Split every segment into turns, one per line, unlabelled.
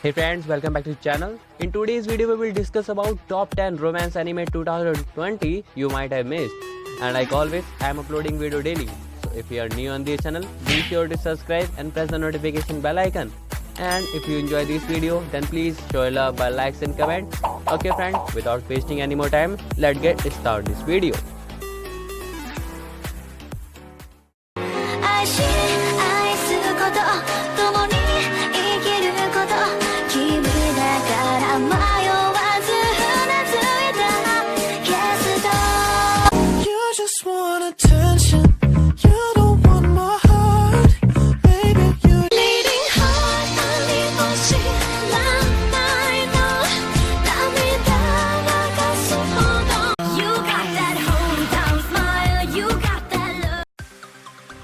Hey friends, welcome back to the channel. In today's video, we will discuss about top 10 romance anime 2020 you might have missed. And like always, I am uploading video daily. So if you are new on this channel, be sure to subscribe and press the notification bell icon. And if you enjoy this video, then please show love by likes and comments. Okay friends, without wasting any more time, let's get started this video.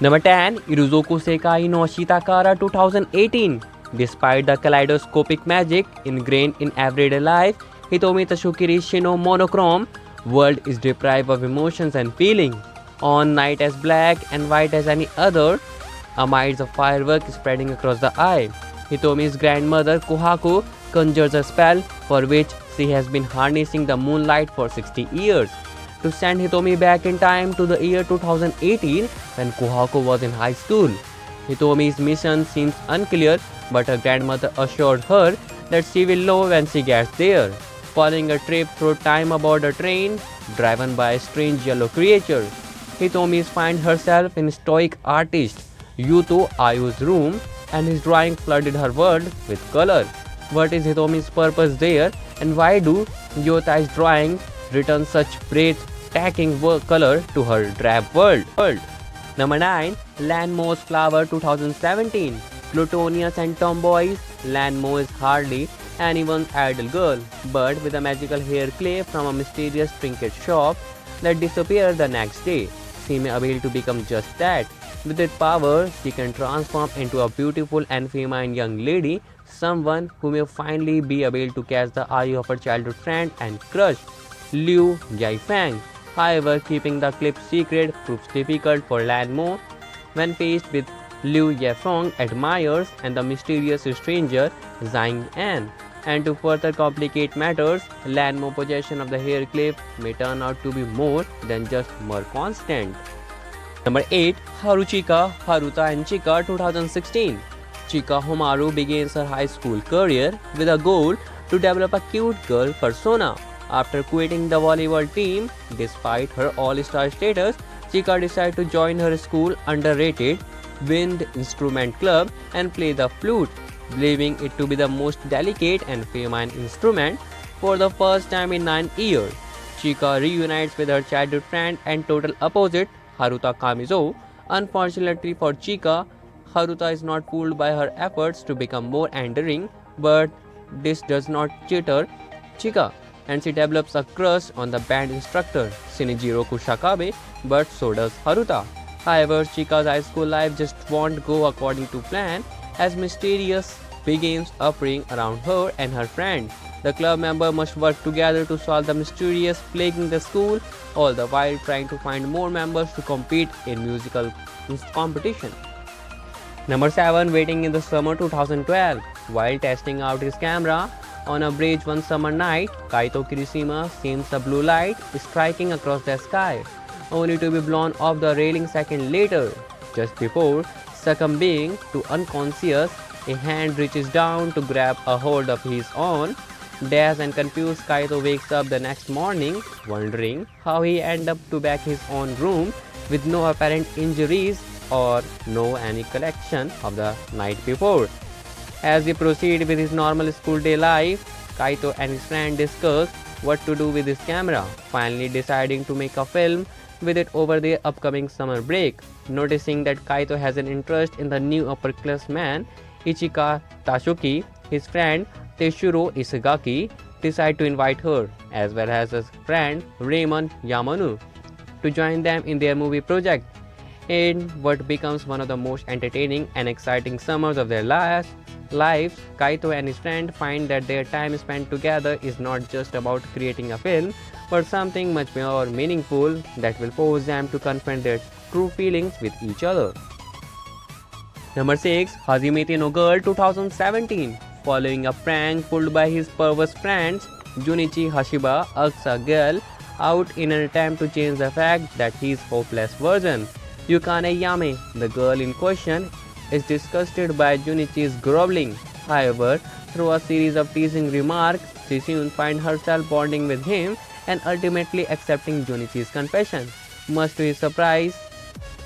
Number 10. Iruzoku Sekai no Shitakara 2018. Despite the kaleidoscopic magic ingrained in everyday life, Hitomi Tashukiri Shino monochrome world is deprived of emotions and feeling. On night as black and white as any other, a miles of firework spreading across the eye. Hitomi's grandmother Kohaku conjures a spell for which she has been harnessing the moonlight for 60 years. To send Hitomi back in time to the year 2018 when Kohaku was in high school. Hitomi's mission seems unclear, but her grandmother assured her that she will know when she gets there. Following a trip through time aboard a train driven by a strange yellow creature, Hitomi finds herself in stoic artist Yuto Ayu's room, and his drawing flooded her world with color. What is Hitomi's purpose there, and why do Yotai's drawing return such breathtaking color to her drab world? Number 9. Lanmo's Flower 2017. Plutonious and tomboyish, Lanmo is hardly anyone's idle girl, but with a magical hair clip from a mysterious trinket shop that disappears the next day, she may be able to become just that. With that power, she can transform into a beautiful and feminine young lady, someone who may finally be able to catch the eye of her childhood friend and crush, Liu Yaifang. However, keeping the clip secret proves difficult for Lanmo when faced with Liu Yifeng's admirers and the mysterious stranger Zhang An. And to further complicate matters, Lanmo's possession of the hair clip may turn out to be more than just more constant. Number 8. Haruchika, Haruta and Chika 2016. Chika Homaru begins her high school career with a goal to develop a cute girl persona. After quitting the volleyball team, despite her all-star status, Chika decides to join her school underrated wind instrument club and play the flute, believing it to be the most delicate and feminine instrument. For the first time in 9 years, Chika reunites with her childhood friend and total opposite, Haruta Kamizo. Unfortunately for Chika, Haruta is not fooled by her efforts to become more endearing, but this does not chitter Chika, and she develops a crush on the band instructor Shinjiro Kusakabe, but so does Haruta. However, Chika's high school life just won't go according to plan as mysterious begins appearing around her and her friend. The club member must work together to solve the mysterious plaguing the school, all the while trying to find more members to compete in musical competition. Number 7. Waiting in the Summer 2012. While testing out his camera on a bridge one summer night, Kaito Kirishima sees the blue light striking across the sky, only to be blown off the railing second later. Just before succumbing to unconscious, a hand reaches down to grab a hold of his own. Dazed and confused, Kaito wakes up the next morning, wondering how he ended up to back his own room with no apparent injuries or no any collection of the night before. As he proceeds with his normal school day life, Kaito and his friend discuss what to do with his camera, finally deciding to make a film with it over the upcoming summer break. Noticing that Kaito has an interest in the new upperclassman Ichika Tashuki, his friend Teshuro Isagaki decide to invite her, as well as his friend Raymond Yamanu, to join them in their movie project. In what becomes one of the most entertaining and exciting summers of their lives, Kaito and his friend find that their time spent together is not just about creating a film, but something much more meaningful that will force them to confront their true feelings with each other. Number 6. Hajimete no Girl 2017. following a prank pulled by his perverse friends, Junichi Hashiba asks a girl out in an attempt to change the fact that he is hopeless version. Yukane Yame, the girl in question, is disgusted by Junichi's groveling. However, through a series of teasing remarks, she soon finds herself bonding with him and ultimately accepting Junichi's confession. Much to his surprise,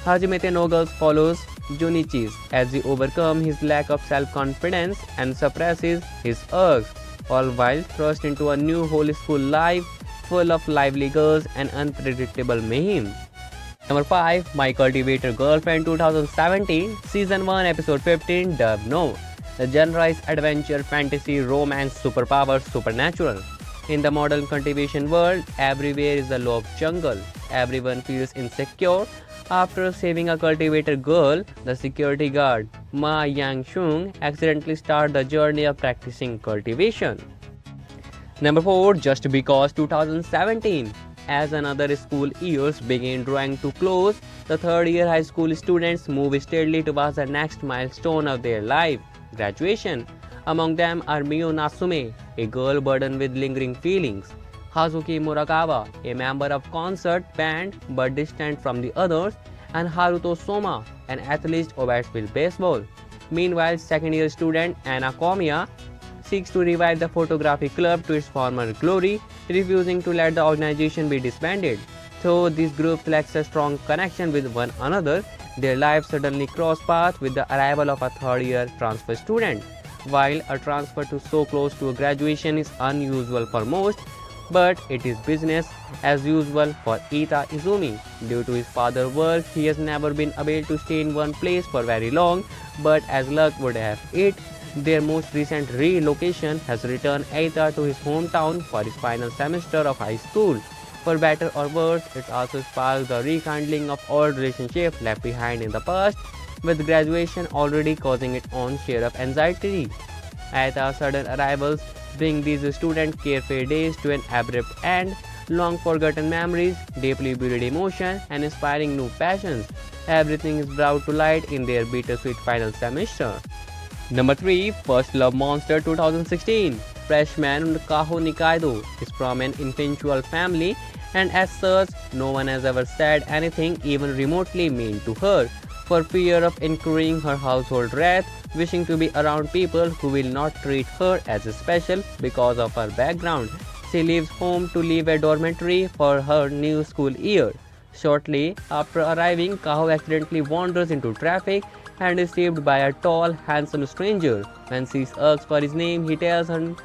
Hajimete no Girls follows Junichi's as he overcomes his lack of self-confidence and suppresses his urges, all while thrust into a new whole school life full of lively girls and unpredictable mayhem. Number 5. My Cultivator Girlfriend 2017 Season 1 Episode 15 Dove No. The genre is adventure, fantasy, romance, superpowers, supernatural. In the modern cultivation world, everywhere is the law of jungle. Everyone feels insecure after saving a cultivator girl. The security guard Ma Yang-shung accidentally starts the journey of practicing cultivation. Number 4. Just Because 2017. As another school years begin drawing to close, the third year high school students move steadily towards the next milestone of their life, graduation. Among them are Mio Natsume, a girl burdened with lingering feelings, Hazuki Murakawa, a member of concert band but distant from the others, and Haruto Soma, an athlete who bats with baseball. Meanwhile, second-year student Anna Komiya seeks to revive the photography club to its former glory, refusing to let the organization be disbanded. Though these groups lack a strong connection with one another, their lives suddenly cross paths with the arrival of a third-year transfer student. While a transfer to so close to a graduation is unusual for most, but it is business as usual for Ita Izumi. Due to his father's work, he has never been able to stay in one place for very long, but as luck would have it, their most recent relocation has returned Eita to his hometown for his final semester of high school. For better or worse, it also sparks the rekindling of old relationships left behind in the past, with graduation already causing its own share of anxiety. Eita's sudden arrivals bring these student carefree days to an abrupt end, long forgotten memories, deeply buried emotion, and inspiring new passions. Everything is brought to light in their bittersweet final semester. Number 3. First Love Monster 2016. Freshman Kaho Nikaido is from an influential family, and as such, no one has ever said anything even remotely mean to her, for fear of incurring her household wrath, wishing to be around people who will not treat her as special because of her background. She leaves home to leave a dormitory for her new school year. Shortly after arriving, Kaho accidentally wanders into traffic and is saved by a tall, handsome stranger. When she asks for his name, he tells her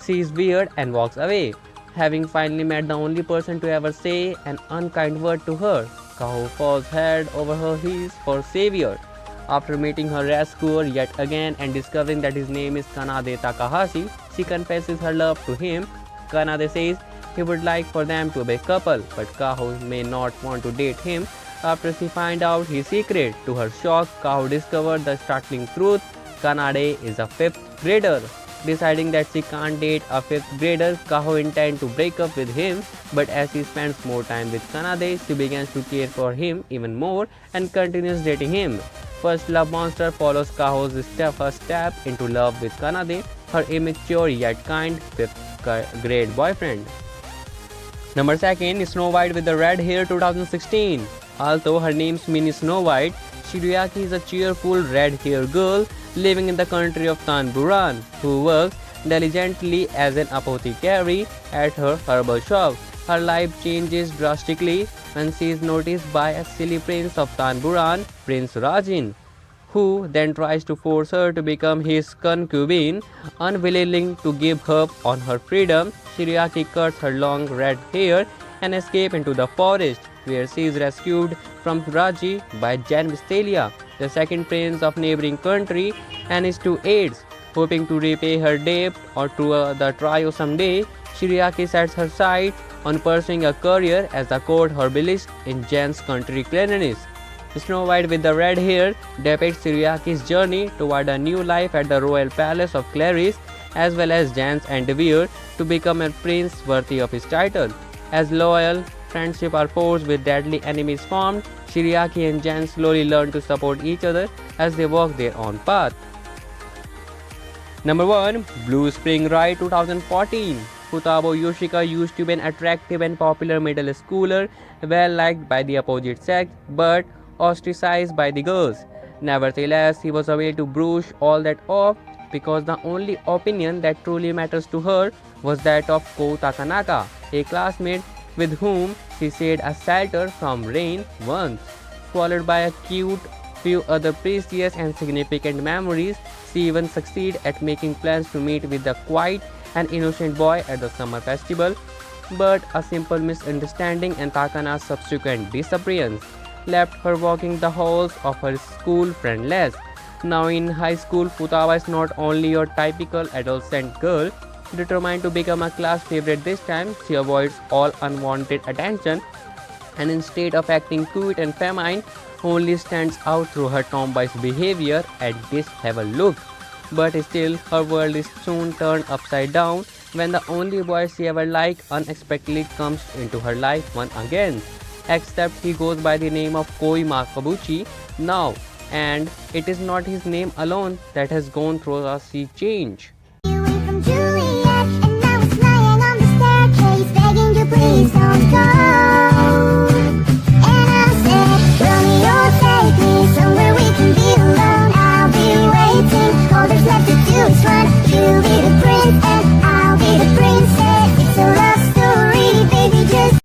she is weird and walks away. Having finally met the only person to ever say an unkind word to her, Kaho falls head over her heels for savior. After meeting her rescuer yet again and discovering that his name is Kanade Takahashi, she confesses her love to him. Kanade says he would like for them to be a couple, but Kaho may not want to date him. After she finds out his secret, to her shock, Kaho discovers the startling truth: Kanade is a 5th grader. Deciding that she can't date a 5th grader, Kaho intends to break up with him, but as she spends more time with Kanade, she begins to care for him even more and continues dating him. First Love Monster follows Kaho's first step into love with Kanade, her immature yet kind 5th grade boyfriend. Number 2 is Snow White with the Red Hair 2016. Although her name means Snow White, Shiryuki is a cheerful red-haired girl living in the country of Tanburan, who works diligently as an apothecary at her herbal shop. Her life changes drastically when she is noticed by a silly prince of Tanburan, Prince Rajin, who then tries to force her to become his concubine. Unwilling to give up on her freedom, Shiryuki cuts her long red hair and escapes into the forest, where she is rescued from Raji by Jan Vistalia, the second prince of neighboring country, and his 2 aides. Hoping to repay her debt or to the trio someday, Shiryuki sets her sight on pursuing a career as a court herbalist in Jan's country cleanliness. Snow White with the Red Hair depicts Shiryuki's journey toward a new life at the royal palace of Clarice, as well as Jan's endeavor to become a prince worthy of his title. As loyal friendship are forged with deadly enemies formed, Shiryuki and Jan slowly learn to support each other as they walk their own path. Number 1. Blue Spring Ride 2014. Futabo Yoshika used to be an attractive and popular middle schooler, well liked by the opposite sex, but ostracized by the girls. Nevertheless, he was able to brush all that off because the only opinion that truly matters to her was that of Ko Takanaka, a classmate with whom she shared a shelter from rain once. Followed by a cute few other precious and significant memories, she even succeeded at making plans to meet with the quiet and innocent boy at the summer festival, but a simple misunderstanding and Takana's subsequent disappearance left her walking the halls of her school friendless. Now in high school, Futaba is not only your typical adolescent girl determined to become a class favorite. This time she avoids all unwanted attention and instead of acting cute and feminine, only stands out through her tomboyish behavior and disheveled look. But still, her world is soon turned upside down when the only boy she ever liked unexpectedly comes into her life once again. Except he goes by the name of Koi Makabuchi now, and it is not his name alone that has gone through a sea change.
Away from June.